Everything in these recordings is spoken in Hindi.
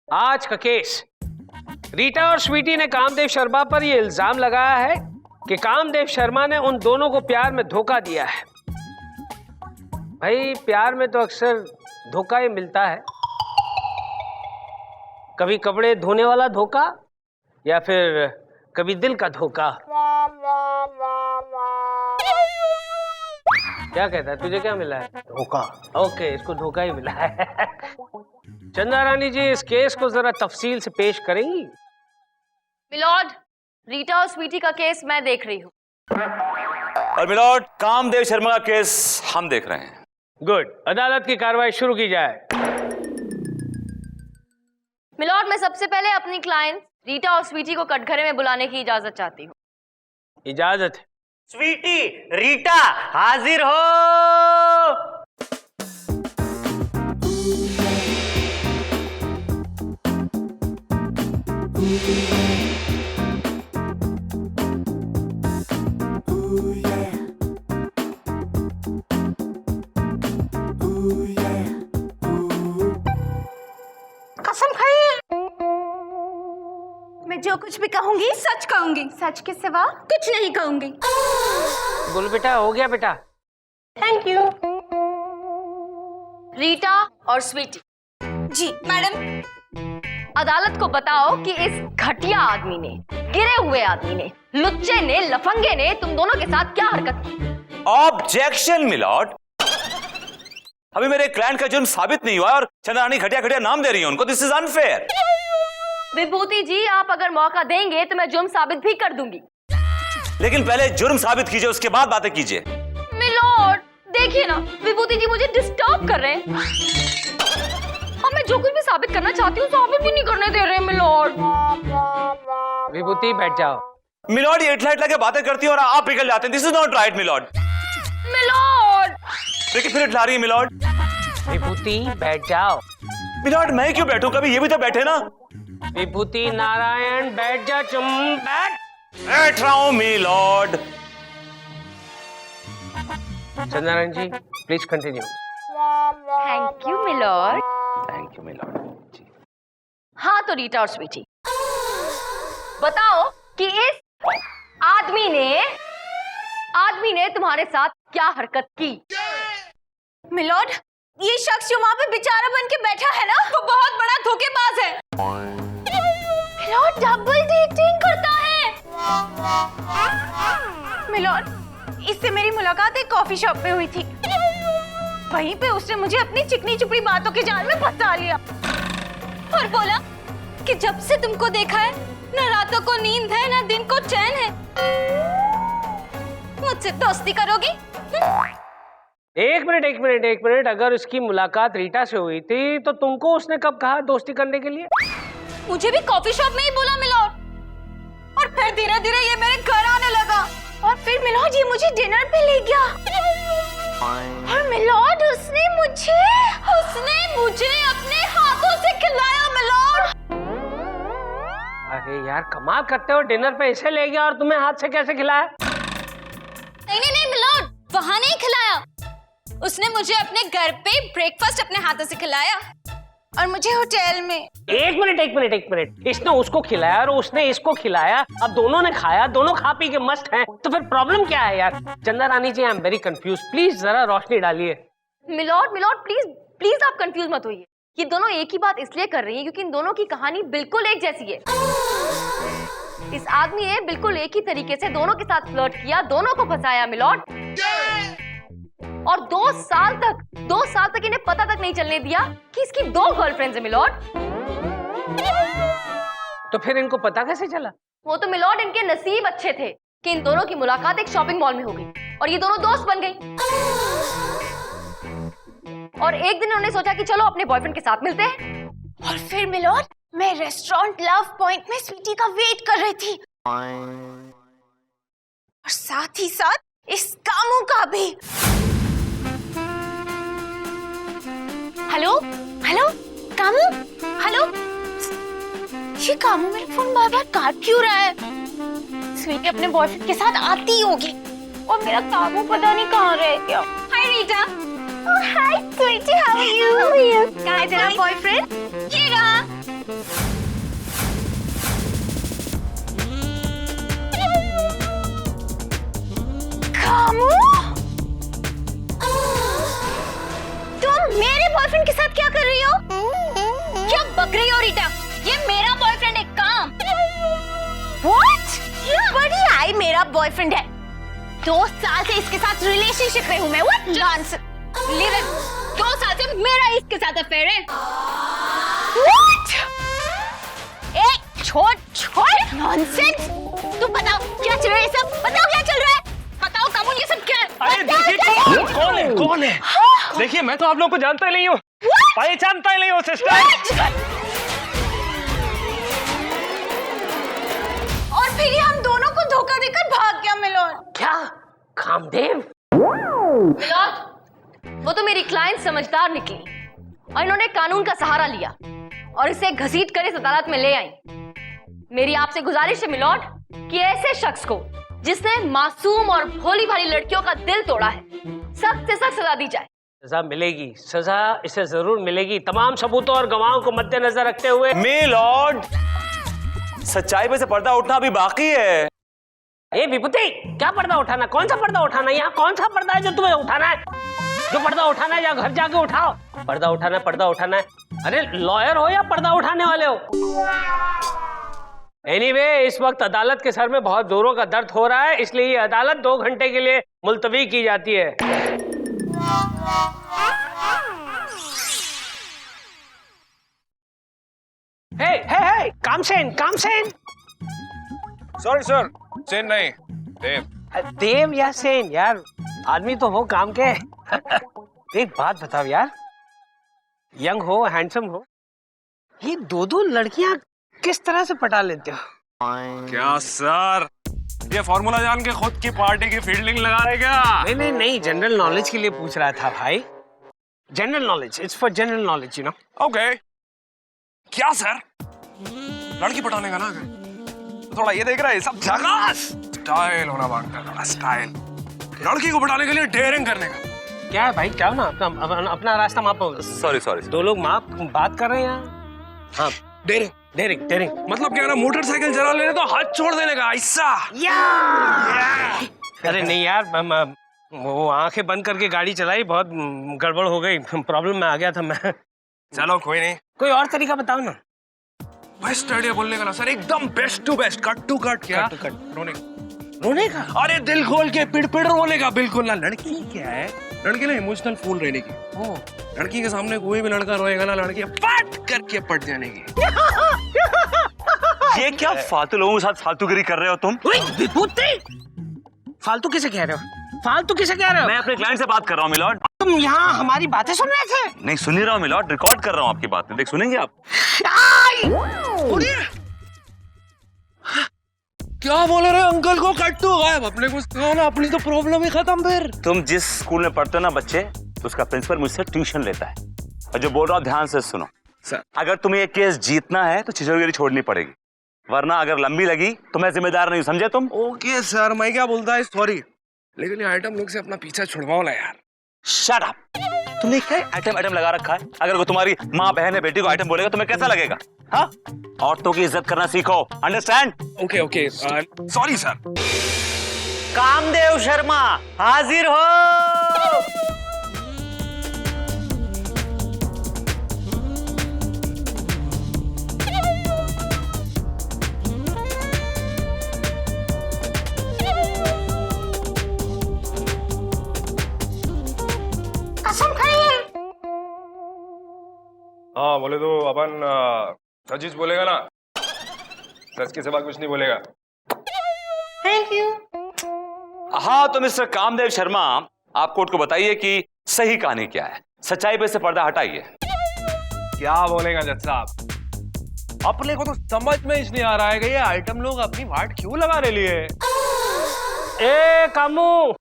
आज का केस, रीटा और स्वीटी ने कामदेव शर्मा पर यह इल्जाम लगाया है कि कामदेव शर्मा ने उन दोनों को प्यार में धोखा दिया है। भाई प्यार में तो अक्सर धोखा ही मिलता है, कभी कपड़े धोने वाला धोखा या फिर कभी दिल का धोखा। क्या कहता है, तुझे क्या मिला है? धोखा। ओके, इसको धोखा ही मिला है। चंदा रानी जी, इस केस को जरा तफसील से पेश करेंगी? मिलॉर्ड, रीटा और स्वीटी का केस मैं देख रही हूँ। और मिलॉर्ड, कामदेव शर्मा का केस हम देख रहे हैं। गुड, अदालत की कार्रवाई शुरू की जाए। मिलॉर्ड, मैं सबसे पहले अपनी क्लाइंट रीटा और स्वीटी को कटघरे में बुलाने की इजाजत चाहती हूँ। इजाजत है। स्वीटी, रीटा, हाजिर हो। कसम खाइए, मैं जो कुछ भी कहूंगी सच कहूंगी, सच के सिवा कुछ नहीं कहूंगी। बोल बेटा, हो गया बेटा। Thank you. रीटा और स्वीटी, जी मैडम। अदालत को बताओ कि इस घटिया आदमी ने, गिरे हुए आदमी ने, लुच्चे ने, लफंगे ने तुम दोनों के साथ क्या हरकत की? ऑब्जेक्शन मिलॉर्ड, अभी मेरे क्लाइंट का जुर्म साबित नहीं हुआ और चंद्रानी घटिया घटिया नाम दे रही है उनको। This is unfair. Vibhuti ji, आप अगर मौका देंगे तो मैं जुर्म साबित भी कर दूंगी। लेकिन पहले जुर्म साबित कीजिए, उसके बाद बातें कीजिए। मिलॉर्ड देखिए ना, विभूति जी मुझे डिस्टर्ब कर रहे हैं। अब मैं जो कुछ भी साबित करना चाहती हूँ साबित भी नहीं करने दे रहे मिलॉर्ड। विभूति बैठ जाओ। मिलॉर्ड, ये इटला इटला के बातें करती है और आप पिघल जाते हैं। This is not right milord. Milord देखिए फिर इटला रही है मिलॉर्ड। विभूति बैठ जाओ। मिलॉर्ड मैं क्यों बैठूं, कभी ये भी तो बैठे ना। विभूति नारायण बैठ जा, चुम बैठ। बैठ रहा हूं milord. Chandrarayan ji please continue. Thank you milord. Thank you milord ji. हाँ तो रीटा और स्वीटी, बताओ कि इस आदमी ने तुम्हारे साथ क्या हरकत की? मिलॉर्ड, ये शख्स जो वहाँ पे बेचारा बन के बैठा है ना, वो बहुत बड़ा धोखेबाज है। मिलॉर्ड डबल डेटिंग करता है। मिलॉर्ड, इससे मेरी मुलाकात एक कॉफी शॉप में हुई थी। वहीं पे उसने मुझे अपनी चिकनी चुपड़ी बातों के जाल में फंसा लिया और बोला कि जब से तुमको देखा है न रातों को नींद है न दिन को चैन है, मुझसे दोस्ती करोगी? एक मिनट, अगर उसकी मुलाकात रीटा से हुई थी तो तुमको उसने कब कहा दोस्ती करने के लिए? मुझे भी कॉफी शॉप में ही बोला मिलॉर्ड, और फिर धीरे धीरे ये मेरे घर आने लगा और फिर मिलॉर्ड ये मुझे डिनर पे ले गया और मिलॉर्ड उसने मुझे अपने हाथों से खिलाया मिलॉर्ड। अरे यार कमाल करते हो, डिनर पे इसे ले गया और तुम्हें हाथ से कैसे खिलाया? नहीं मिलॉर्ड, वहाँ नहीं खिलाया, उसने मुझे अपने घर पे ब्रेकफास्ट अपने हाथों से खिलाया और मुझे होटल में। एक मिनट, इसने उसको खिलाया और उसने इसको खिलाया, अब दोनों ने खाया, दोनों खा पी के मस्त हैं, तो फिर प्रॉब्लम क्या है यार? Chanda Rani ji I am very confuse, please जरा रोशनी डालिए। मिलॉर्ड प्लीज आप कंफ्यूज मत होइए। ये दोनों एक ही बात इसलिए कर रही हैं क्योंकि इन दोनों की कहानी बिल्कुल एक जैसी है। इस आदमी ने बिल्कुल एक ही तरीके से दोनों के साथ फ्लर्ट किया, दोनों को फंसाया मिलॉर्ड, और 2 साल तक इन्हें पता तक नहीं चलने दिया कि इसकी 2 गर्लफ्रेंड्स हैं मिलॉर्ड। तो फिर इनको पता कैसे चला? वो तो मिलॉर्ड इनके नसीब अच्छे थे कि इन दोनों की मुलाकात एक शॉपिंग मॉल में हो गई और ये दोनों दोस्त बन गई। और एक दिन उन्होंने सोचा कि चलो अपने बॉयफ्रेंड के साथ मिलते हैं। और फिर मिलॉर्ड मैं रेस्टोरेंट लव पॉइंट में स्वीटी का वेट कर रही थी और साथ ही साथ इस कामू का भी। Hello Camus, hello. ये कामू मेरा फोन बार बार काट क्यों रहा है? स्वीटी अपने बॉयफ्रेंड के साथ आती होगी और मेरा कामू पता नहीं कहाँ रह गया। हाय रीटा। हाय स्वीटी, हाउ आर यू? कहाँ है तेरा बॉयफ्रेंड? ये रहा। कामू, तुम मेरे बॉयफ्रेंड के साथ क्या कर रही हो? क्या बक रही हो रीटा? ये मेरा बॉयफ्रेंड है काम। What? बड़ी आई मेरा बॉयफ्रेंड है। 2 साल से इसके साथ रिलेशनशिप में हूँ मैं। What nonsense? Leave it. 2 साल से मेरा इसके साथ अफेयर है। What? छोड़ नॉनसेंस। तू बताओ क्या चल रहा है सब? बताओ क्या चल रहा है? बताओ कामू ये सब क्या है? अरे देखिए कौन है? देखिए मैं तो आप लोगों को जानता ही नहीं हूँ, पहचानता ही नहीं हूँ सिस्टर। और फिर ये हम दोनों को धोखा देकर भाग गया मिलोन। क्या कामदेव? मिलोड, वो तो मेरी क्लाइंट समझदार निकली और इन्होंने कानून का सहारा लिया और इसे घसीट कर इस अदालत में ले आई। मेरी आपसे गुजारिश है मिलोड कि ऐसे शख्स को जिसने मासूम और भोली भाली लड़कियों का दिल तोड़ा है, सख्त से सख्त सजा दी जाए। सजा मिलेगी, सजा इसे जरूर मिलेगी, तमाम सबूतों और गवाहों को मद्देनजर रखते हुए। मे लॉर्ड, सच्चाई पे से पर्दा उठना अभी बाकी है। ए विभूति, क्या पर्दा उठाना? कौन सा पर्दा उठाना? यहाँ कौन सा पर्दा है जो तुम्हें उठाना है? जो पर्दा उठाना है या घर जाके उठाओ। पर्दा उठाना है। अरे लॉयर हो या पर्दा उठाने वाले हो? एनीवे, इस वक्त अदालत के सर में बहुत जोरों का दर्द हो रहा है, इसलिए ये अदालत 2 घंटे के लिए मुलतवी की जाती है। हे, कामसेन। सॉरी सर, सेन नहीं, देव। देव या सेन यार, आदमी तो हो काम के। एक बात बताओ यार, यंग हो, हैंडसम हो, ये 2 लड़कियां किस तरह से पटा लेते हो? क्या सर, ये फॉर्मूला जान के खुद की पार्टी की फील्डिंग लगा रहे क्या? नहीं, जनरल नॉलेज के लिए पूछ रहा था भाई। General knowledge, it's for general knowledge, you know. Okay. क्या सर, लड़की पटाने का ना तो थोड़ा ये देख रहा है, सब झकास स्टाइल होना मांगता है, थोड़ा स्टाइल। लड़की को पटाने के लिए डेयरिंग करने का। क्या है भाई, क्या हो ना, अपना रास्ता मापो। सॉरी 2 लोग बात कर रहे हैं यहाँ। हाँ, डेयरिंग मतलब क्या ना, मोटरसाइकिल चला लेने तो हाथ छोड़ देने का ऐसा। अरे नहीं यार, वो आंखें बंद करके गाड़ी चलाई, बहुत गड़बड़ हो गई, प्रॉब्लम में आ गया था मैं। चलो कोई नहीं, कोई और तरीका बताओ ना। बेस्ट आइडिया बोलने का ना सर, एकदम best to best, cut to cut. क्या? Cut to cut. रोने का? अरे दिल खोल के पिड़ रोने का, बिल्कुल ना। लड़की क्या है, लड़की ना इमोशनल फूल रहने की। लड़की के सामने कोई भी लड़का रोएगा ना, लड़की पट करके पट जाने की। ये क्या फालतू लोगों के साथ फालतूगिरी कर रहे हो तुम? फालतू किसे कह रहे हो? मैं अपने क्लाइंट से बात कर रहा हूँ मिलॉर्ड। तुम यहाँ हमारी बातें सुन रहे थे? नहीं सुन ही रहा हूँ मिलॉर्ड, रिकॉर्ड कर रहा हूँ आपकी बातें। देख, सुनेंगे आप? क्या बोल रहे अंकल को कट टू गायब? अपने कुछ ना, अपनी तो प्रॉब्लम ही खत्म। फिर तुम जिस स्कूल में पढ़ते हो ना बच्चे, उसका प्रिंसिपल मुझसे ट्यूशन लेता है। और जो बोल रहा हूँ ध्यान से सुनो सर। अगर तुम्हें ये केस जीतना है तो छिछोरेगिरी छोड़नी पड़ेगी, वरना अगर लंबी लगी तो मैं जिम्मेदार नहीं, समझे तुम? ओके सर, मैं क्या बोलता है, सॉरी, लेकिन ये आइटम लोग से अपना पीछा छुड़वाओ ना यार। Shut up. तुमने क्या आइटम लगा रखा है? अगर वो तुम्हारी माँ बहन है, बेटी को आइटम बोलेगा तुम्हें कैसा लगेगा? हाँ, औरतों की इज्जत करना सीखो, understand? Okay, sorry sir. Kamdev Sharma हाजिर हो। हाँ बोले तो अपन सजीज बोलेगा ना, सच के सिवा कुछ नहीं बोलेगा। Thank you. हाँ तो मिस्टर कामदेव शर्मा, आप कोर्ट को बताइए कि सही कहानी क्या है, सच्चाई पे से पर्दा हटाइए। क्या बोलेगा जज साहब, अपने को तो समझ में ही नहीं आ रहा है कि ये आइटम लोग अपनी वाट क्यों लगाने लिए। ए कामू,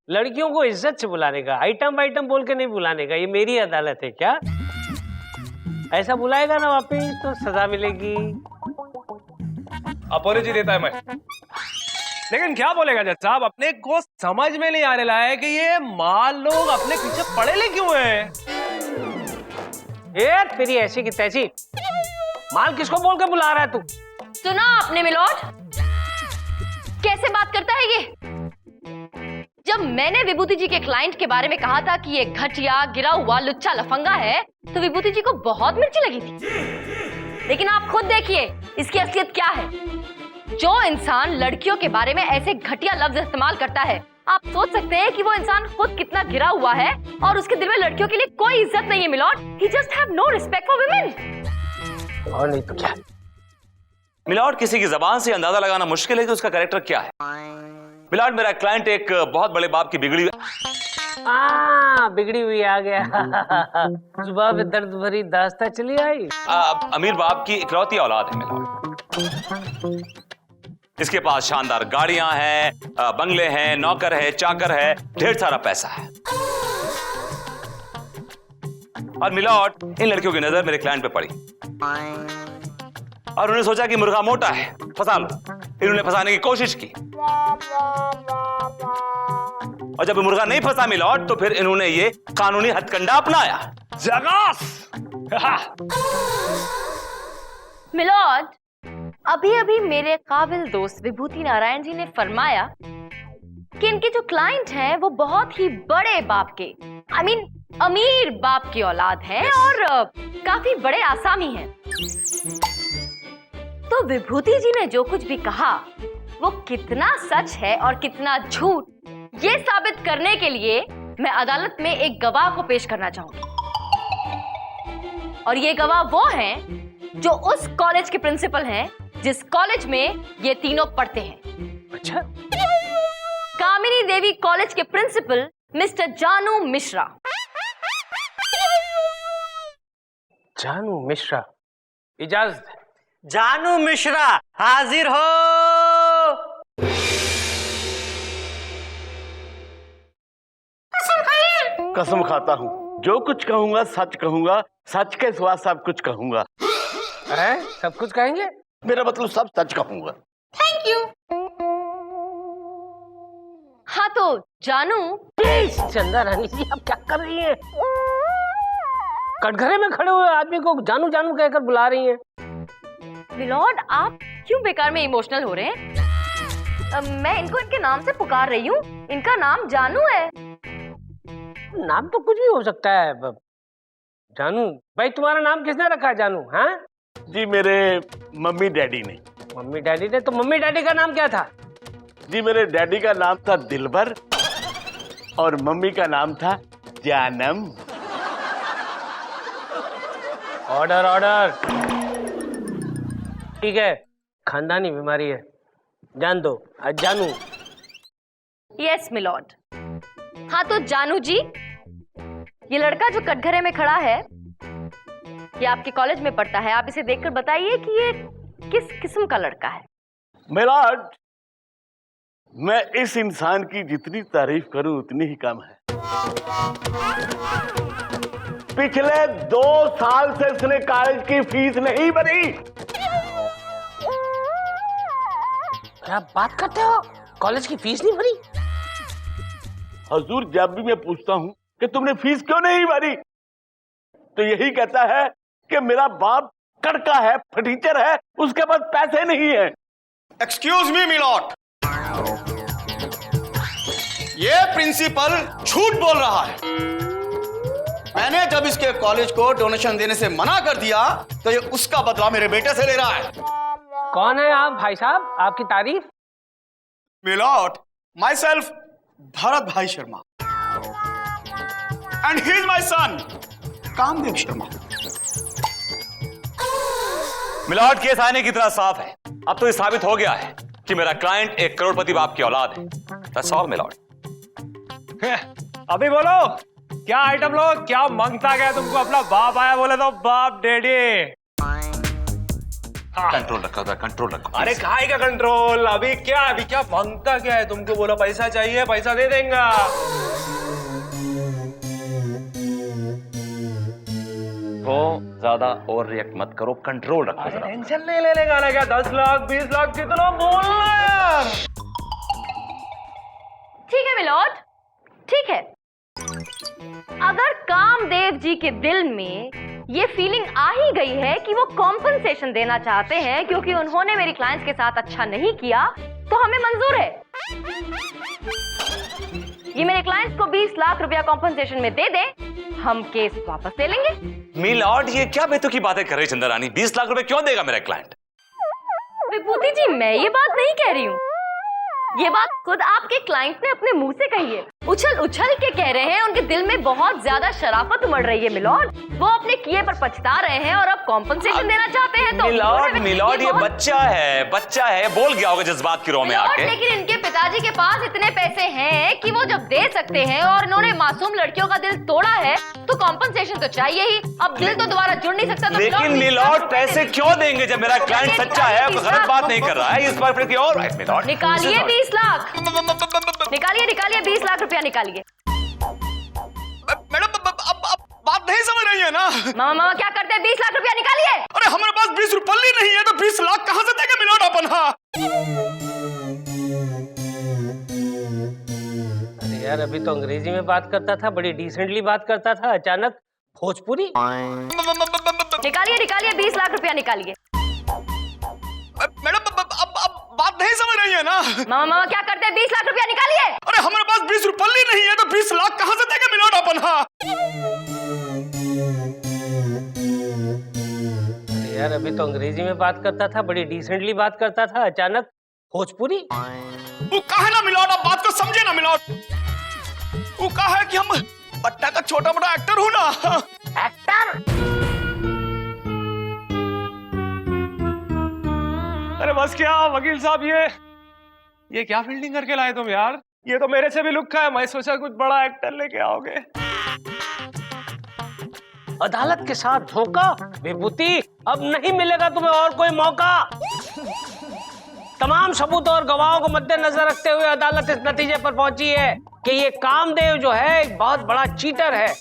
लड़कियों को इज्जत से बुलाने का, आइटम बोल के नहीं बुलाने का, ये मेरी अदालत है क्या? ऐसा बुलाएगा ना वापिस तो सजा मिलेगी। अपॉलॉजी देता है मैं, लेकिन क्या बोलेगा जज साहब, अपने को समझ में नहीं आने लगा है कि ये माल लोग अपने पीछे पड़े ले क्यों हैं। ए तेरी ऐसी की तैसी, माल किसको बोल के बुला रहा है तू? सुना आपने मिलोड, कैसे बात करता है ये? जब मैंने विभूति जी के क्लाइंट के बारे में कहा था कि ये घटिया, गिरा हुआ, लुच्चा लफंगा है, तो विभूति जी को बहुत मिर्ची लगी थी। लेकिन आप खुद देखिए इसकी असलियत क्या है। जो इंसान लड़कियों के बारे में ऐसे घटिया लफ्ज इस्तेमाल करता है, आप सोच सकते हैं कि वो इंसान खुद कितना गिरा हुआ है और उसके दिल में लड़कियों के लिए कोई इज्जत नहीं है milord. He just have no respect for women। और नहीं तो क्या। मिलॉर्ड, किसी की जबान से अंदाजा लगाना मुश्किल है कि उसका कैरेक्टर क्या है। मिलॉर्ड, मेरा क्लाइंट एक बहुत बड़े बाप की बिगड़ी बिगड़ी हुई आ गया। सुबह में दर्द भरी दास्तां चली आई। अमीर बाप की इकलौती औलाद है मिलॉर्ड। इसके पास शानदार गाड़ियां हैं, बंगले हैं, नौकर है, चाकर है, ढेर सारा पैसा है। और मिलॉर्ड, इन लड़कियों की नजर मेरे क्लाइंट पे पड़ी और उन्होंने सोचा कि मुर्गा मोटा है, फंसा लो। इन्होंने फंसाने की कोशिश की और जब मुर्गा नहीं फंसा मिलॉर्ड, तो फिर इन्होंने ये कानूनी हथकंडा अपनाया। जगास। मिलॉर्ड, अभी अभी मेरे काबिल दोस्त विभूति नारायण जी ने फरमाया कि इनके जो क्लाइंट हैं वो बहुत ही बड़े बाप के, I mean, अमीर बाप की औलाद हैं और काफी बड़े आसामी हैं। तो विभूति जी ने जो कुछ भी कहा वो कितना सच है और कितना झूठ, ये साबित करने के लिए मैं अदालत में एक गवाह को पेश करना चाहूंगी। और ये गवाह वो हैं जो उस कॉलेज के प्रिंसिपल हैं जिस कॉलेज में ये तीनों पढ़ते हैं। अच्छा, कामिनी देवी कॉलेज के प्रिंसिपल मिस्टर जानू मिश्रा। जानू मिश्रा, इजाजत है। जानू मिश्रा हाजिर हो। कसम खाता हूँ, जो कुछ कहूंगा सच कहूंगा, सच के सिवा सब कुछ कहूंगा। है? सब कुछ कहेंगे? मेरा मतलब सब सच कहूंगा। Thank you. हाँ तो जानू। प्लीज चंदा रानी जी, आप क्या कर रही हैं? कटघरे में खड़े हुए आदमी को जानू जानू कहकर बुला रही हैं। मिलॉर्ड, आप क्यों बेकार में इमोशनल हो रहे हैं? मैं इनको इनके नाम से पुकार रही हूँ। इनका नाम जानू है। नाम तो कुछ भी हो सकता है। जानू भाई, तुम्हारा नाम किसने रखा है जानू? हाँ जी, मेरे मम्मी डैडी ने। मम्मी डैडी ने? तो मम्मी डैडी का नाम क्या था? जी, मेरे डैडी का नाम था दिलबर और मम्मी का नाम था जानम। Order order. ठीक है, खानदानी बीमारी है, जान दो। जानू। Yes milord. हाँ तो जानू जी, ये लड़का जो कटघरे में खड़ा है ये आपके कॉलेज में पढ़ता है। आप इसे देखकर बताइए कि ये किस किस्म का लड़का है। मिलॉर्ड, मैं इस इंसान की जितनी तारीफ करूं उतनी ही कम है। पिछले 2 साल से इसने कॉलेज की फीस नहीं भरी। क्या बात करते हो? कॉलेज की फीस नहीं भरी? हजूर, जब भी मैं पूछता हूं कि तुमने फीस क्यों नहीं भरी, तो यही कहता है कि मेरा बाप कड़का है, फटीचर है, उसके पास पैसे नहीं है। एक्सक्यूज मी मिलॉर्ड, ये प्रिंसिपल झूठ बोल रहा है। मैंने जब इसके कॉलेज को डोनेशन देने से मना कर दिया तो ये उसका बदला मेरे बेटे से ले रहा है। कौन है आप भाई साहब? आपकी तारीफ? मिलॉर्ड, माई सेल्फ भरत भाई Sharma and he is my son Kamdev Sharma. Milord, case आने की तरह साफ है। अब तो ये साबित हो गया है कि मेरा क्लाइंट एक करोड़पति बाप की औलाद है। That's all, milord. अभी बोलो, क्या आइटम लो? क्या मांगता गया तुमको? अपना बाप आया बोले तो बाप डैडी। कंट्रोल रखो, कंट्रोल रखो। अरे काहे का कंट्रोल? अभी क्या मांगता क्या है तुमको? बोलो पैसा चाहिए, पैसा दे देंगे। तो ज्यादा ओवर रिएक्ट मत करो, कंट्रोल रखो जरा। टेंशन नहीं ले लेगा ना क्या? 10 लाख 20 लाख कितना बोलना यार। ठीक है मिलॉर्ड, ठीक है। अगर कामदेव जी के दिल में ये फीलिंग आ ही गई है कि वो कॉम्पनसेशन देना चाहते हैं क्योंकि उन्होंने मेरी क्लाइंट्स के साथ अच्छा नहीं किया, तो हमें मंजूर है। ये मेरे क्लाइंट्स को 20 लाख रुपया कॉम्पनसेशन में दे दे, हम केस वापस ले लेंगे। मिलॉर्ड, ये क्या बेतु की बातें कर रही चंदा रानी? 20 लाख रुपए क्यों देगा मेरा क्लाइंट? विभूति जी, मैं ये बात नहीं कह रही हूँ, ये बात खुद आपके क्लाइंट ने अपने मुंह से कही है। उछल उछल के कह रहे हैं, उनके दिल में बहुत ज्यादा शराफत उमड़ रही है मिलॉर्ड। वो अपने किए पर पछता रहे हैं और अब कॉम्पनसेशन देना चाहते हैं। तो मिलॉर्ड ये बच्चा है, बोल गया होगा जज्बात की रो में आके। लेकिन इनके पिताजी के पास इतने पैसे हैं कि वो जब दे सकते हैं, और इन्होंने मासूम लड़कियों का दिल तोड़ा है तो कॉम्पनसेशन तो चाहिए ही। अब दिल तो दोबारा जुड़ नहीं सकता। तो लेकिन मिलॉर्ड पैसे क्यों देंगे जब मेरा क्लाइंट सच्चा है, गलत बात नहीं कर रहा है। इस बार फिर और मिलॉर्ड निकालिए 20 लाख, निकालिए 20 लाख रुपया निकालिए। मैडम अब बात नहीं समझ रही है ना? मामा क्या करते हैं? 20 लाख रुपया निकालिए। अरे हमारे पास 20 रुपये नहीं है तो 20 लाख कहां से देंगे मिलॉर्ड अपन? अरे यार, अभी तो अंग्रेजी में बात करता था, बड़ी डिसेंटली बात करता था, अचानक भोजपुरी। निकालिए 20 लाख रुपया निकालिए। मैडम अब बात नहीं समझ रही है ना? मामा क्या करते हैं? 20 लाख रुपया निकालिए। अरे हमारे पास 20 रुपये नहीं है तो 20 लाख कहां से देंगे मिलॉर्ड अपन? अरे यार, अभी तो अंग्रेजी में बात करता था, बड़ी डिसेंटली बात करता था, अचानक भोजपुरी। वो कहा ना मिलॉर्ड, आप बात को समझे ना मिलॉर्ड। वो कहा है कि हम पट्टा का छोटा मोटा एक्टर हूं ना। एक्टर? अरे बस क्या वकील साहब, ये क्या फील्डिंग करके लाए तुम यार? ये तो मेरे से भी लुक्का है। मैं सोचा कुछ बड़ा एक्टर लेके आओगे। अदालत के साथ धोखा? विभूति, अब नहीं मिलेगा तुम्हें और कोई मौका। तमाम सबूत और गवाहों को मद्देनजर रखते हुए अदालत इस नतीजे पर पहुंची है कि ये कामदेव जो है एक बहुत बड़ा चीटर है।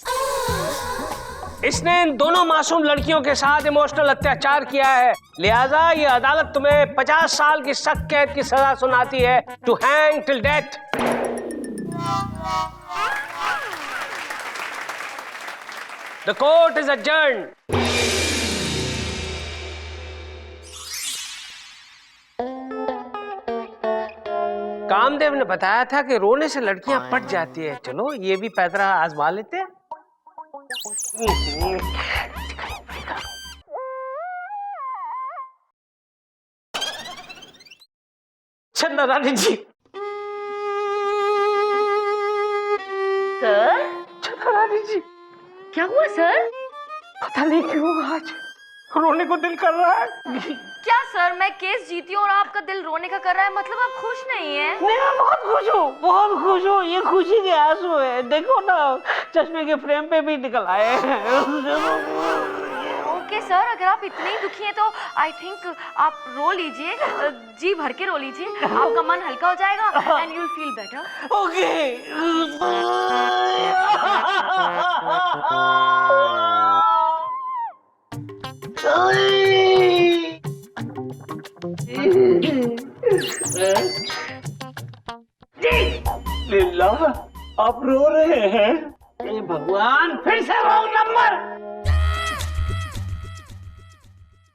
इसने इन दोनों मासूम लड़कियों के साथ इमोशनल अत्याचार किया है। लिहाजा ये अदालत तुम्हें 50 साल की सख्त कैद की सजा सुनाती है, to hang till death. The court is adjourned। Kamdev ने बताया था कि रोने से लड़कियां पट जाती है। चलो ये भी पैदरा आजमा लेते हैं। चंदा रानी जी। सर? चंदा रानी जी, क्या हुआ सर? पता नहीं क्यों आज रोने को दिल कर रहा है। क्या सर, मैं केस जीती हूँ और आपका दिल रोने का कर रहा है, मतलब आप खुश नहीं है? नहीं, मैं बहुत खुश हूँ। ये खुशी के आंसू है, देखो ना, चश्मे के फ्रेम पे भी निकल आए हैं। ओके सर, अगर आप इतने दुखी हैं तो आई थिंक आप रो लीजिए, जी भर के रो लीजिए, आपका मन हल्का हो जाएगा and you will feel better. Okay. Leela, आप रो रहे हैं? भगवान, फिर से रॉन्ग नंबर।